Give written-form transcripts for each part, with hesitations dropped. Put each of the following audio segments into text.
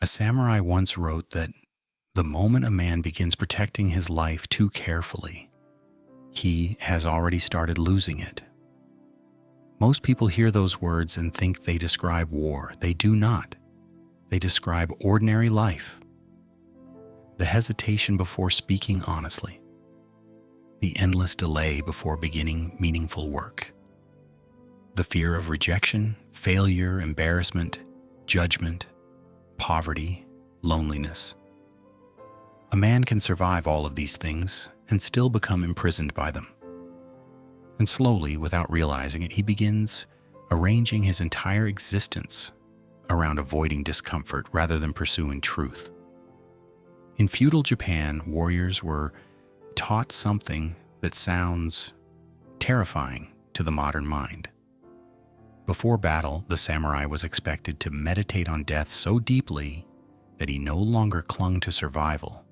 A samurai once wrote that the moment a man begins protecting his life too carefully, he has already started losing it. Most people hear those words and think they describe war. They do not. They describe ordinary life. The hesitation before speaking honestly. The endless delay before beginning meaningful work. The fear of rejection, failure, embarrassment, judgment, poverty, loneliness. A man can survive all of these things and still become imprisoned by them. And slowly, without realizing it, he begins arranging his entire existence around avoiding discomfort rather than pursuing truth. In feudal Japan, warriors were taught something that sounds terrifying to the modern mind. Before battle, the samurai was expected to meditate on death so deeply that he no longer clung to survival.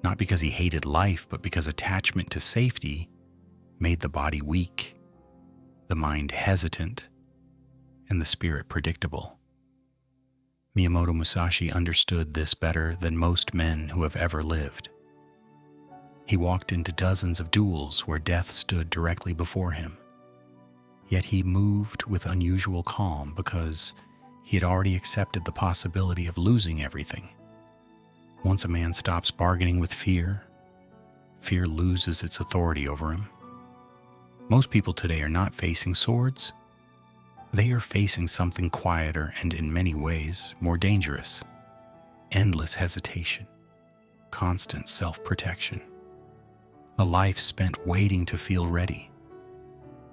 Not because he hated life, but because attachment to safety made the body weak, the mind hesitant, and the spirit predictable. Miyamoto Musashi understood this better than most men who have ever lived. He walked into dozens of duels where death stood directly before him. Yet he moved with unusual calm because he had already accepted the possibility of losing everything. Once a man stops bargaining with fear, fear loses its authority over him. Most people today are not facing swords. They are facing something quieter and in many ways more dangerous. Endless hesitation, constant self-protection. A life spent waiting to feel ready.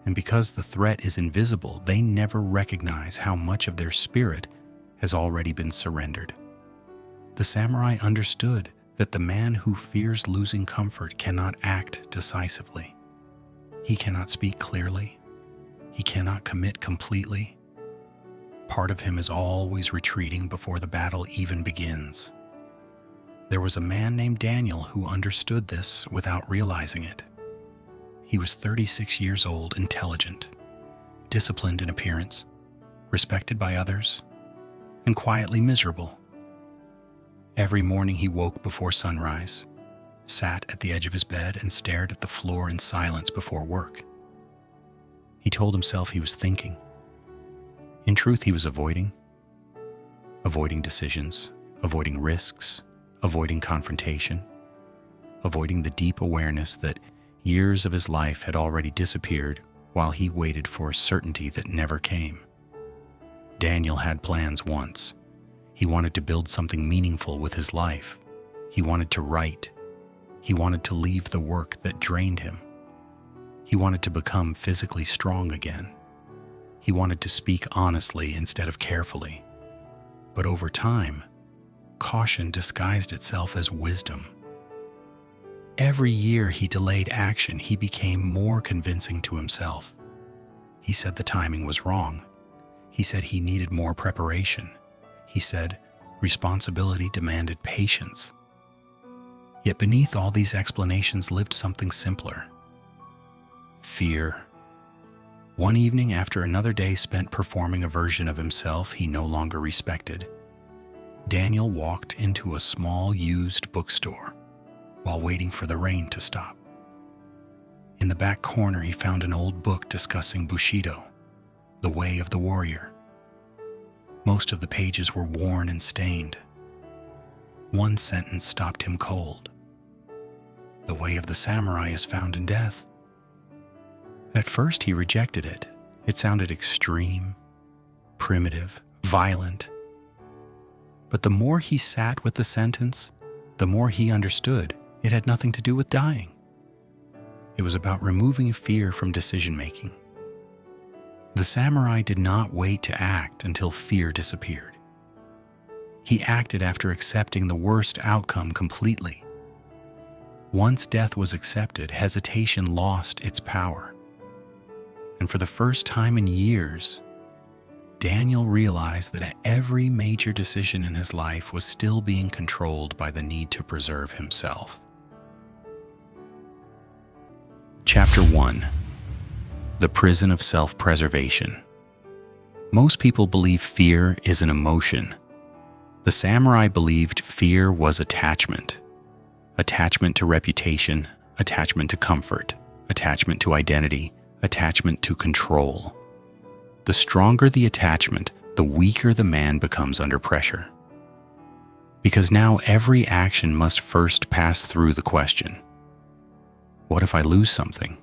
And because the threat is invisible, they never recognize how much of their spirit has already been surrendered. The samurai understood that the man who fears losing comfort cannot act decisively. He cannot speak clearly. He cannot commit completely. Part of him is always retreating before the battle even begins. There was a man named Daniel who understood this without realizing it. He was 36 years old, intelligent, disciplined in appearance, respected by others, and quietly miserable. Every morning he woke before sunrise, sat at the edge of his bed, and stared at the floor in silence before work. He told himself he was thinking. In truth, he was avoiding decisions, avoiding risks, avoiding confrontation, avoiding the deep awareness that years of his life had already disappeared while he waited for a certainty that never came. Daniel had plans once. He wanted to build something meaningful with his life. He wanted to write. He wanted to leave the work that drained him. He wanted to become physically strong again. He wanted to speak honestly instead of carefully. But over time, caution disguised itself as wisdom. Every year he delayed action, he became more convincing to himself. He said the timing was wrong. He said he needed more preparation. He said responsibility demanded patience. Yet beneath all these explanations lived something simpler. Fear. One evening, after another day spent performing a version of himself he no longer respected, Daniel walked into a small used bookstore while waiting for the rain to stop. In the back corner, he found an old book discussing Bushido, the way of the warrior. Most of the pages were worn and stained. One sentence stopped him cold. The way of the samurai is found in death. At first, he rejected it. It sounded extreme, primitive, violent. But the more he sat with the sentence, the more he understood it had nothing to do with dying. It was about removing fear from decision-making. The samurai did not wait to act until fear disappeared. He acted after accepting the worst outcome completely. Once death was accepted, hesitation lost its power. And for the first time in years, Daniel realized that every major decision in his life was still being controlled by the need to preserve himself. Chapter 1. The Prison of Self-Preservation. Most people believe fear is an emotion. The samurai believed fear was attachment. Attachment to reputation, attachment to comfort, attachment to identity, attachment to control. The stronger the attachment, the weaker the man becomes under pressure. Because now every action must first pass through the question, what if I lose something?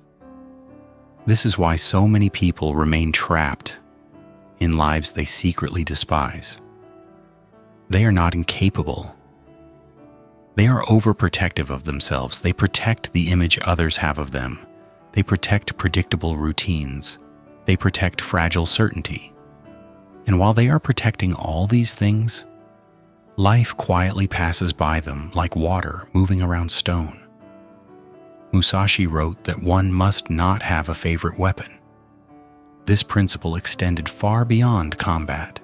This is why so many people remain trapped in lives they secretly despise. They are not incapable. They are overprotective of themselves. They protect the image others have of them. They protect predictable routines. They protect fragile certainty. And while they are protecting all these things, life quietly passes by them like water moving around stone. Musashi wrote that one must not have a favorite weapon. This principle extended far beyond combat.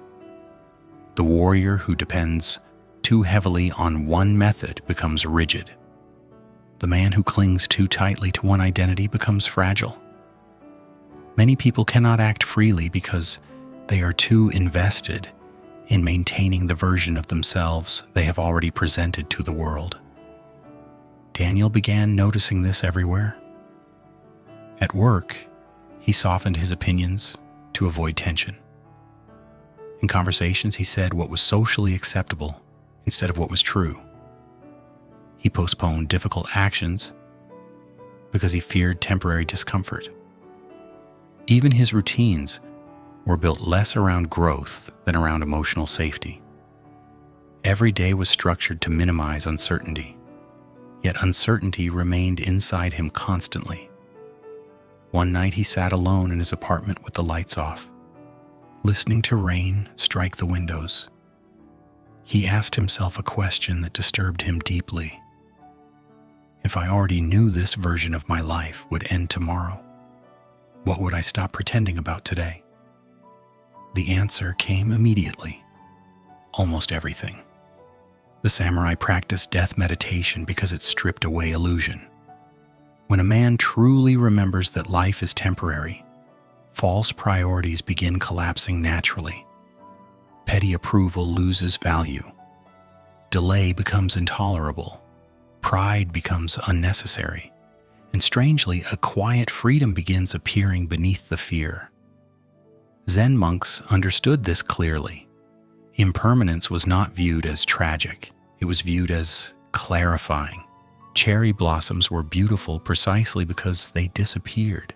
The warrior who depends too heavily on one method becomes rigid. The man who clings too tightly to one identity becomes fragile. Many people cannot act freely because they are too invested in maintaining the version of themselves they have already presented to the world. Daniel began noticing this everywhere. At work, he softened his opinions to avoid tension. In conversations, he said what was socially acceptable instead of what was true. He postponed difficult actions because he feared temporary discomfort. Even his routines were built less around growth than around emotional safety. Every day was structured to minimize uncertainty, yet uncertainty remained inside him constantly. One night he sat alone in his apartment with the lights off, listening to rain strike the windows. He asked himself a question that disturbed him deeply. If I already knew this version of my life would end tomorrow, what would I stop pretending about today? The answer came immediately. Almost everything. The samurai practiced death meditation because it stripped away illusion. When a man truly remembers that life is temporary, false priorities begin collapsing naturally. Petty approval loses value. Delay becomes intolerable. Pride becomes unnecessary. And strangely, a quiet freedom begins appearing beneath the fear. Zen monks understood this clearly. Impermanence was not viewed as tragic. It was viewed as clarifying. Cherry blossoms were beautiful precisely because they disappeared.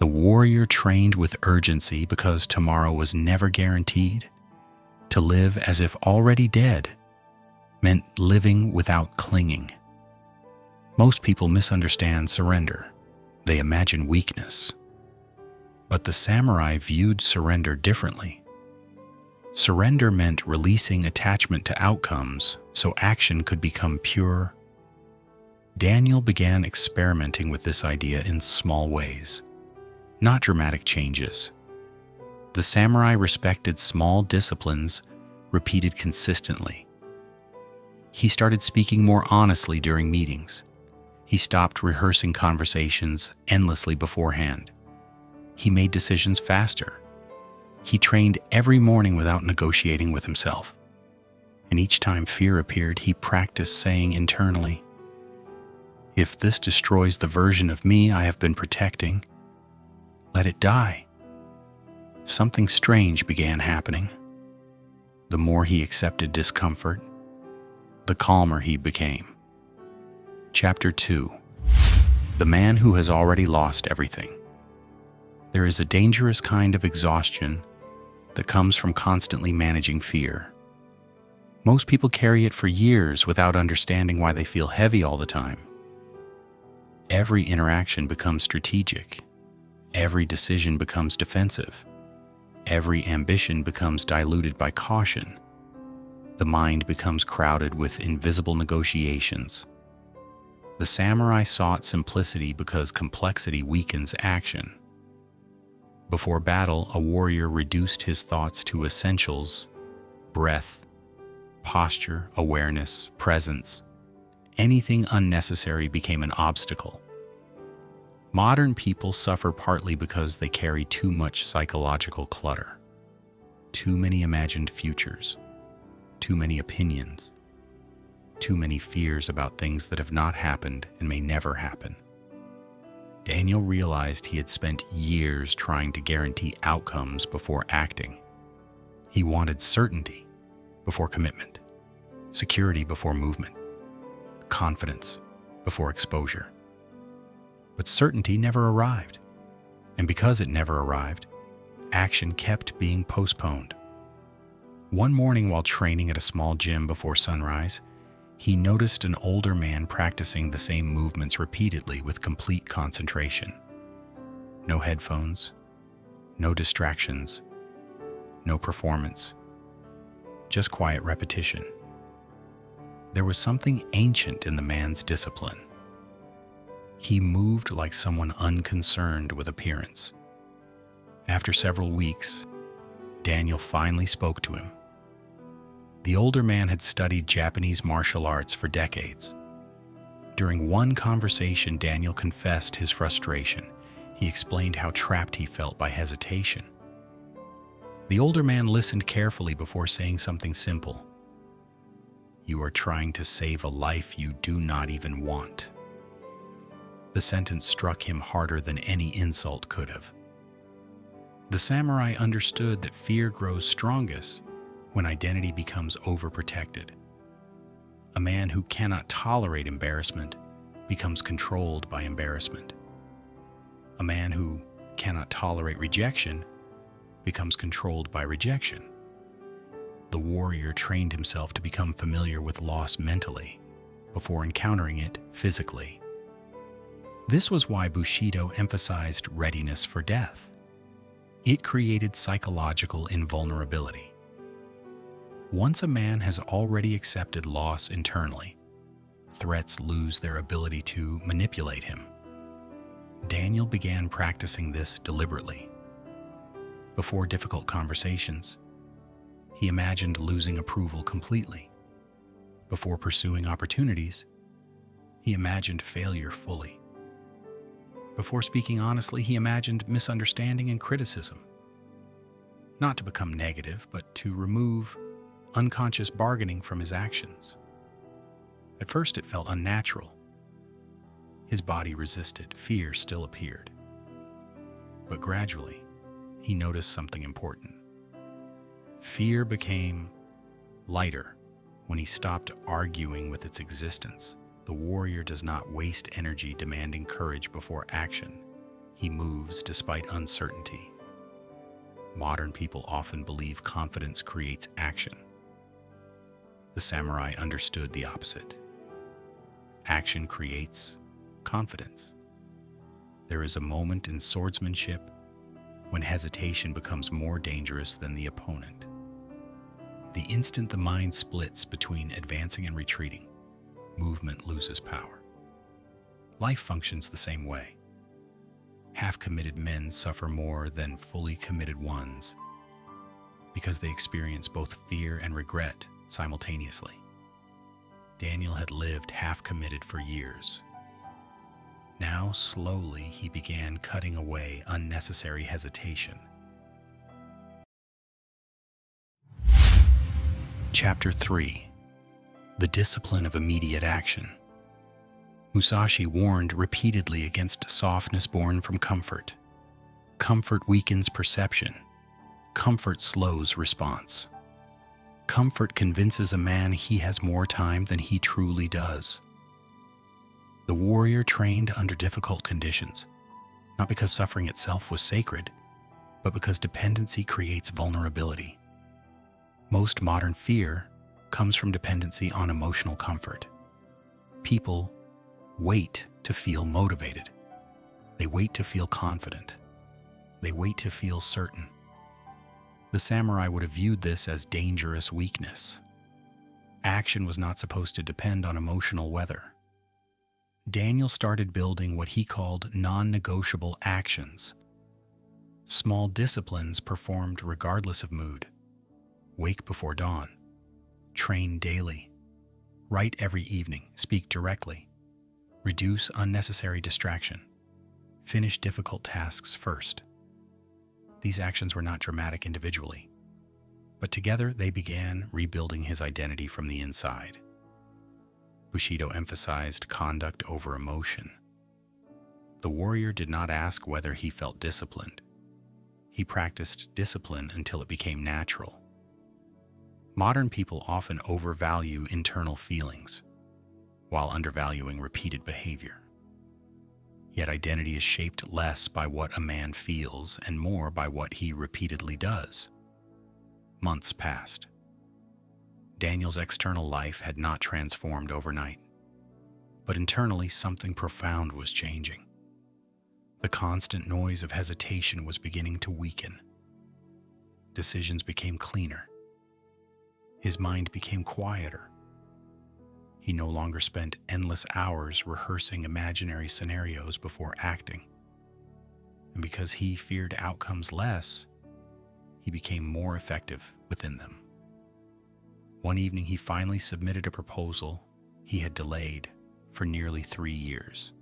The warrior trained with urgency because tomorrow was never guaranteed. To live as if already dead meant living without clinging. Most people misunderstand surrender. They imagine weakness. But the samurai viewed surrender differently. Surrender meant releasing attachment to outcomes so action could become pure. Daniel began experimenting with this idea in small ways, not dramatic changes. The samurai respected small disciplines repeated consistently. He started speaking more honestly during meetings. He stopped rehearsing conversations endlessly beforehand. He made decisions faster. He trained every morning without negotiating with himself. And each time fear appeared, he practiced saying internally, "If this destroys the version of me I have been protecting, let it die." Something strange began happening. The more he accepted discomfort, the calmer he became. Chapter 2. The man who has already lost everything. There is a dangerous kind of exhaustion that comes from constantly managing fear. Most people carry it for years without understanding why they feel heavy all the time. Every interaction becomes strategic. Every decision becomes defensive. Every ambition becomes diluted by caution. The mind becomes crowded with invisible negotiations. The samurai sought simplicity because complexity weakens action. Before battle, a warrior reduced his thoughts to essentials: breath, posture, awareness, presence. Anything unnecessary became an obstacle. Modern people suffer partly because they carry too much psychological clutter, too many imagined futures, too many opinions, too many fears about things that have not happened and may never happen. Daniel realized he had spent years trying to guarantee outcomes before acting. He wanted certainty before commitment, security before movement, confidence before exposure. But certainty never arrived, and because it never arrived, action kept being postponed. One morning while training at a small gym before sunrise, he noticed an older man practicing the same movements repeatedly with complete concentration. No headphones, no distractions, no performance, just quiet repetition. There was something ancient in the man's discipline. He moved like someone unconcerned with appearance. After several weeks, Daniel finally spoke to him. The older man had studied Japanese martial arts for decades. During one conversation, Daniel confessed his frustration. He explained how trapped he felt by hesitation. The older man listened carefully before saying something simple. "You are trying to save a life you do not even want." The sentence struck him harder than any insult could have. The samurai understood that fear grows strongest when identity becomes overprotected. A man who cannot tolerate embarrassment becomes controlled by embarrassment. A man who cannot tolerate rejection becomes controlled by rejection. The warrior trained himself to become familiar with loss mentally before encountering it physically. This was why Bushido emphasized readiness for death. It created psychological invulnerability. Once a man has already accepted loss internally, threats lose their ability to manipulate him. Daniel began practicing this deliberately. Before difficult conversations, he imagined losing approval completely. Before pursuing opportunities, he imagined failure fully. Before speaking honestly, he imagined misunderstanding and criticism. Not to become negative, but to remove unconscious bargaining from his actions. At first it felt unnatural. His body resisted, fear still appeared. But gradually, he noticed something important. Fear became lighter when he stopped arguing with its existence. The warrior does not waste energy demanding courage before action. He moves despite uncertainty. Modern people often believe confidence creates action. The samurai understood the opposite. Action creates confidence. There is a moment in swordsmanship when hesitation becomes more dangerous than the opponent. The instant the mind splits between advancing and retreating, movement loses power. Life functions the same way. Half-committed men suffer more than fully committed ones because they experience both fear and regret simultaneously. Daniel had lived half-committed for years. Now, slowly, he began cutting away unnecessary hesitation. Chapter 3. The Discipline of Immediate Action. Musashi warned repeatedly against softness born from comfort. Comfort weakens perception. Comfort slows response. Comfort convinces a man he has more time than he truly does. The warrior trained under difficult conditions, not because suffering itself was sacred, but because dependency creates vulnerability. Most modern fear comes from dependency on emotional comfort. People wait to feel motivated. They wait to feel confident. They wait to feel certain. The samurai would have viewed this as dangerous weakness. Action was not supposed to depend on emotional weather. Daniel started building what he called non-negotiable actions. Small disciplines performed regardless of mood. Wake before dawn. Train daily. Write every evening. Speak directly. Reduce unnecessary distraction. Finish difficult tasks first. These actions were not dramatic individually. But together they began rebuilding his identity from the inside. Bushido emphasized conduct over emotion. The warrior did not ask whether he felt disciplined. He practiced discipline until it became natural. Modern people often overvalue internal feelings, while undervaluing repeated behavior. Yet identity is shaped less by what a man feels and more by what he repeatedly does. Months passed. Daniel's external life had not transformed overnight, but internally something profound was changing. The constant noise of hesitation was beginning to weaken. Decisions became cleaner. His mind became quieter. He no longer spent endless hours rehearsing imaginary scenarios before acting. And because he feared outcomes less, he became more effective within them. One evening, he finally submitted a proposal he had delayed for nearly 3 years.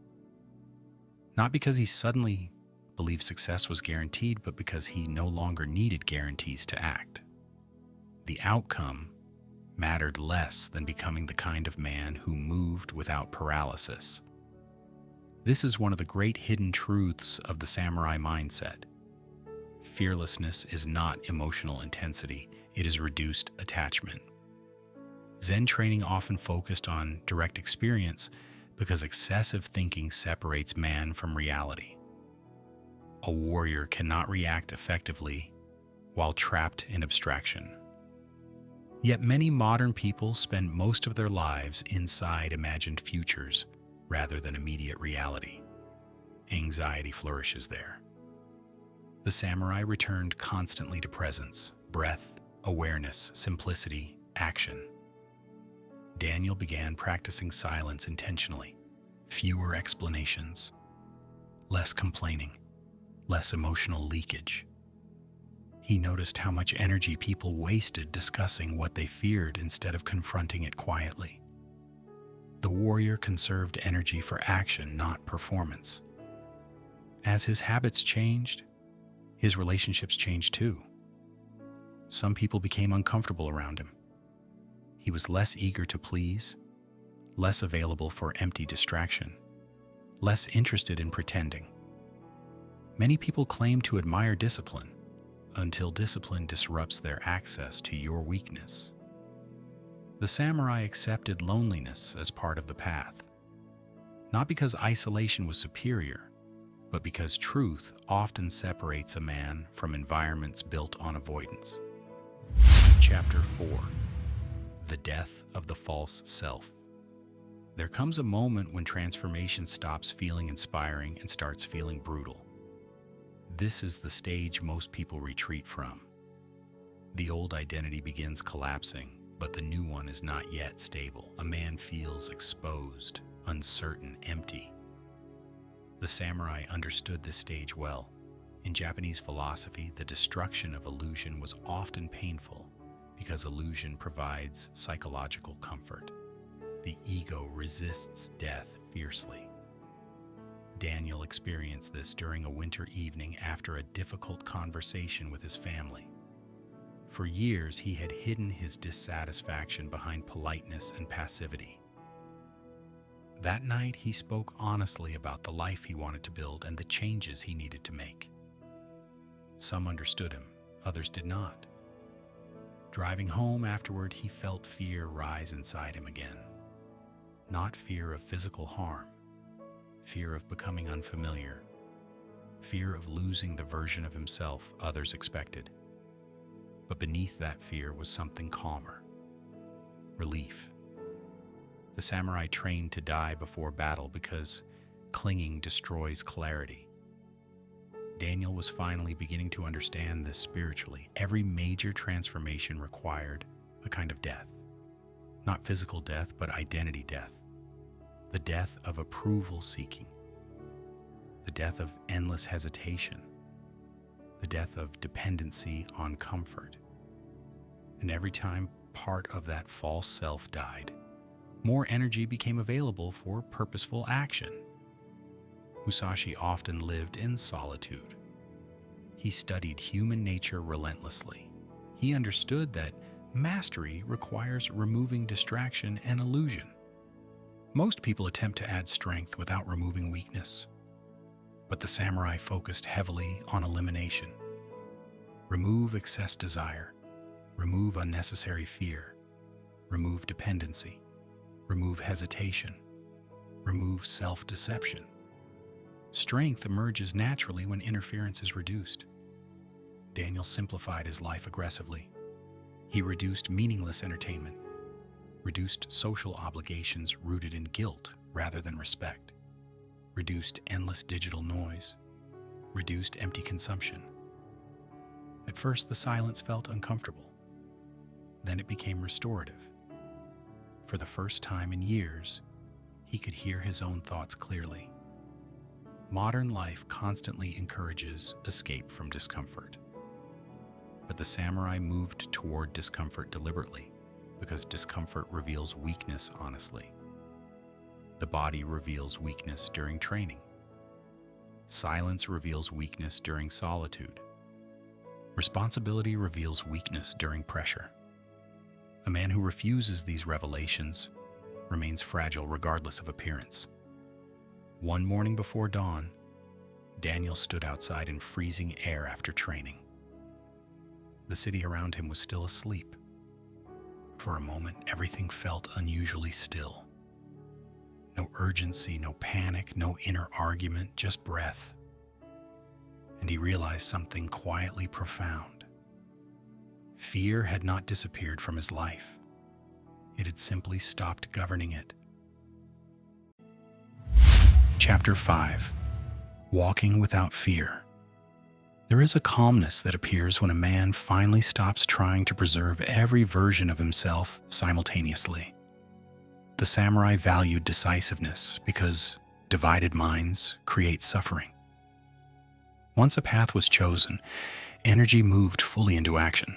Not because he suddenly believed success was guaranteed, but because he no longer needed guarantees to act. The outcome mattered less than becoming the kind of man who moved without paralysis. This is one of the great hidden truths of the samurai mindset. Fearlessness is not emotional intensity, it is reduced attachment. Zen training often focused on direct experience because excessive thinking separates man from reality. A warrior cannot react effectively while trapped in abstraction. Yet many modern people spend most of their lives inside imagined futures rather than immediate reality. Anxiety flourishes there. The samurai returned constantly to presence, breath, awareness, simplicity, action. Daniel began practicing silence intentionally, fewer explanations, less complaining, less emotional leakage. He noticed how much energy people wasted discussing what they feared instead of confronting it quietly. The warrior conserved energy for action, not performance. As his habits changed, his relationships changed too. Some people became uncomfortable around him. He was less eager to please, less available for empty distraction, less interested in pretending. Many people claim to admire discipline until discipline disrupts their access to your weakness. The samurai accepted loneliness as part of the path, not because isolation was superior, but because truth often separates a man from environments built on avoidance. Chapter 4: The Death of the False Self. There comes a moment when transformation stops feeling inspiring and starts feeling brutal. This is the stage most people retreat from. The old identity begins collapsing, but the new one is not yet stable. A man feels exposed, uncertain, empty. The samurai understood this stage well. In Japanese philosophy, the destruction of illusion was often painful because illusion provides psychological comfort. The ego resists death fiercely. Daniel experienced this during a winter evening after a difficult conversation with his family. For years, he had hidden his dissatisfaction behind politeness and passivity. That night, he spoke honestly about the life he wanted to build and the changes he needed to make. Some understood him, others did not. Driving home afterward, he felt fear rise inside him again. Not fear of physical harm, fear of becoming unfamiliar, fear of losing the version of himself others expected. But beneath that fear was something calmer: relief. The samurai trained to die before battle because clinging destroys clarity. Daniel was finally beginning to understand this spiritually. Every major transformation required a kind of death. Not physical death, but identity death. The death of approval seeking. The death of endless hesitation. The death of dependency on comfort. And every time part of that false self died, more energy became available for purposeful action. Musashi often lived in solitude. He studied human nature relentlessly. He understood that mastery requires removing distraction and illusion. Most people attempt to add strength without removing weakness, but the samurai focused heavily on elimination. Remove excess desire, remove unnecessary fear, remove dependency, remove hesitation, remove self-deception. Strength emerges naturally when interference is reduced. Daniel simplified his life aggressively. He reduced meaningless entertainment, reduced social obligations rooted in guilt rather than respect, reduced endless digital noise, reduced empty consumption. At first, the silence felt uncomfortable. Then it became restorative. For the first time in years, he could hear his own thoughts clearly. Modern life constantly encourages escape from discomfort. But the samurai moved toward discomfort deliberately, because discomfort reveals weakness honestly. The body reveals weakness during training. Silence reveals weakness during solitude. Responsibility reveals weakness during pressure. A man who refuses these revelations remains fragile regardless of appearance. One morning before dawn, Daniel stood outside in freezing air after training. The city around him was still asleep. For a moment, everything felt unusually still. No urgency, no panic, no inner argument, just breath. And he realized something quietly profound. Fear had not disappeared from his life. It had simply stopped governing it. Chapter 5. Walking without fear. There is a calmness that appears when a man finally stops trying to preserve every version of himself simultaneously. The samurai valued decisiveness because divided minds create suffering. Once a path was chosen, energy moved fully into action.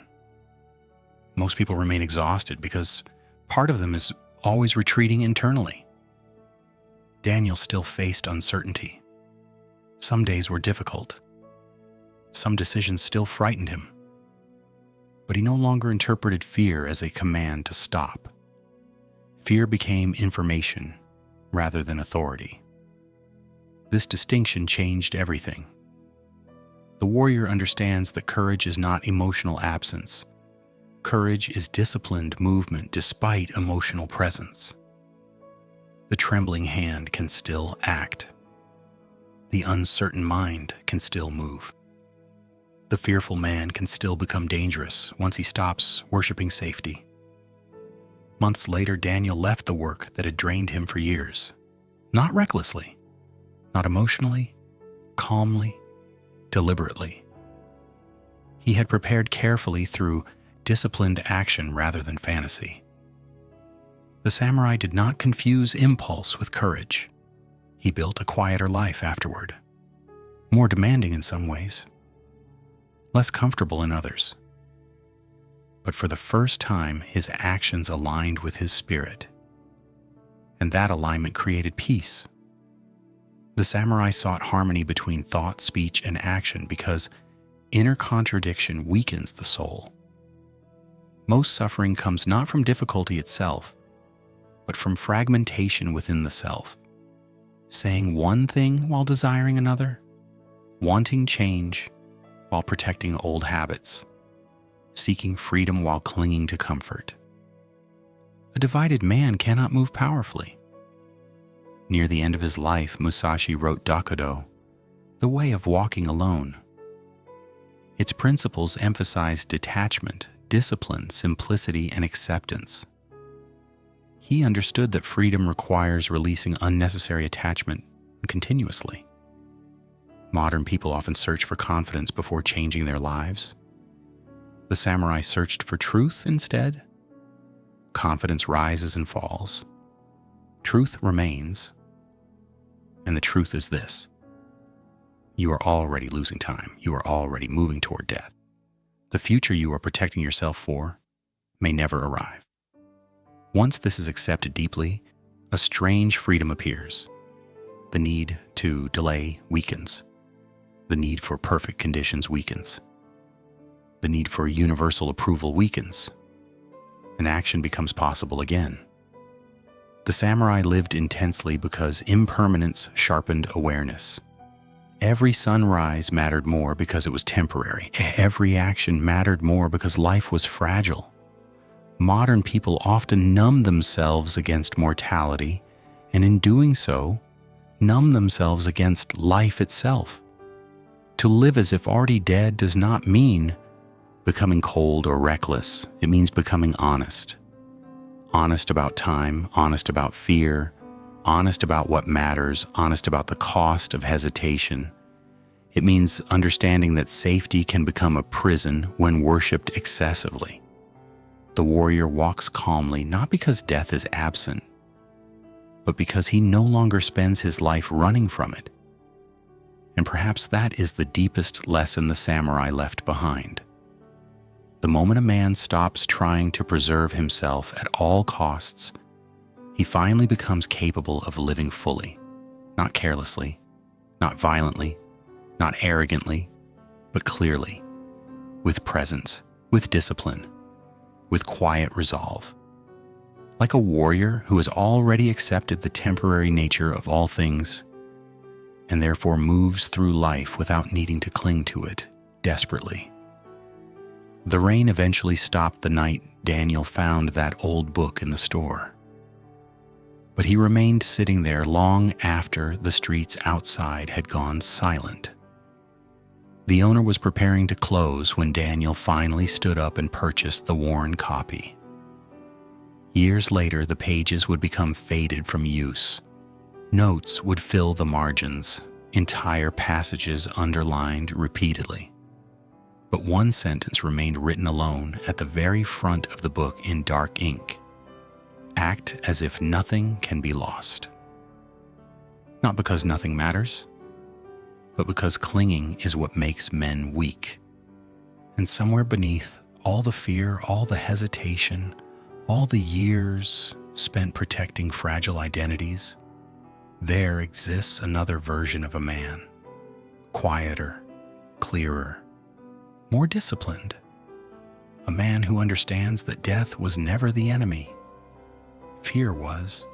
Most people remain exhausted because part of them is always retreating internally. Daniel still faced uncertainty. Some days were difficult. Some decisions still frightened him. But he no longer interpreted fear as a command to stop. Fear became information rather than authority. This distinction changed everything. The warrior understands that courage is not emotional absence. Courage is disciplined movement despite emotional presence. The trembling hand can still act. The uncertain mind can still move. The fearful man can still become dangerous once he stops worshiping safety. Months later, Daniel left the work that had drained him for years. Not recklessly, not emotionally, calmly, deliberately. He had prepared carefully through disciplined action rather than fantasy. The samurai did not confuse impulse with courage. He built a quieter life afterward, more demanding in some ways, less comfortable in others. But for the first time, his actions aligned with his spirit, and that alignment created peace. The samurai sought harmony between thought, speech, and action because inner contradiction weakens the soul. Most suffering comes not from difficulty itself, but from fragmentation within the self. Saying one thing while desiring another, wanting change while protecting old habits, seeking freedom while clinging to comfort. A divided man cannot move powerfully. Near the end of his life, Musashi wrote Dokkodo, The Way of Walking Alone. Its principles emphasize detachment, discipline, simplicity, and acceptance. He understood that freedom requires releasing unnecessary attachment continuously. Modern people often search for confidence before changing their lives. The samurai searched for truth instead. Confidence rises and falls. Truth remains. And the truth is this: you are already losing time. You are already moving toward death. The future you are protecting yourself for may never arrive. Once this is accepted deeply, a strange freedom appears. The need to delay weakens. The need for perfect conditions weakens. The the need for universal approval weakens, and action becomes possible again. The samurai lived intensely because impermanence sharpened awareness. Every sunrise mattered more because it was temporary. Every action mattered more because life was fragile. Modern people often numb themselves against mortality, and in doing so, numb themselves against life itself. To live as if already dead does not mean becoming cold or reckless. It means becoming honest. Honest about time, honest about fear, honest about what matters, honest about the cost of hesitation. It means understanding that safety can become a prison when worshipped excessively. The warrior walks calmly not because death is absent, but because he no longer spends his life running from it. And perhaps that is the deepest lesson the samurai left behind. The moment a man stops trying to preserve himself at all costs, he finally becomes capable of living fully, not carelessly, not violently, not arrogantly, but clearly, with presence, with discipline, with quiet resolve. Like a warrior who has already accepted the temporary nature of all things and therefore moves through life without needing to cling to it desperately. The rain eventually stopped the night Daniel found that old book in the store. But he remained sitting there long after the streets outside had gone silent. The owner was preparing to close when Daniel finally stood up and purchased the worn copy. Years later, the pages would become faded from use. Notes would fill the margins, entire passages underlined repeatedly. But one sentence remained written alone at the very front of the book in dark ink. Act as if nothing can be lost. Not because nothing matters, but because clinging is what makes men weak. And somewhere beneath all the fear, all the hesitation, all the years spent protecting fragile identities, there exists another version of a man, quieter, clearer, more disciplined. A man who understands that death was never the enemy. Fear was.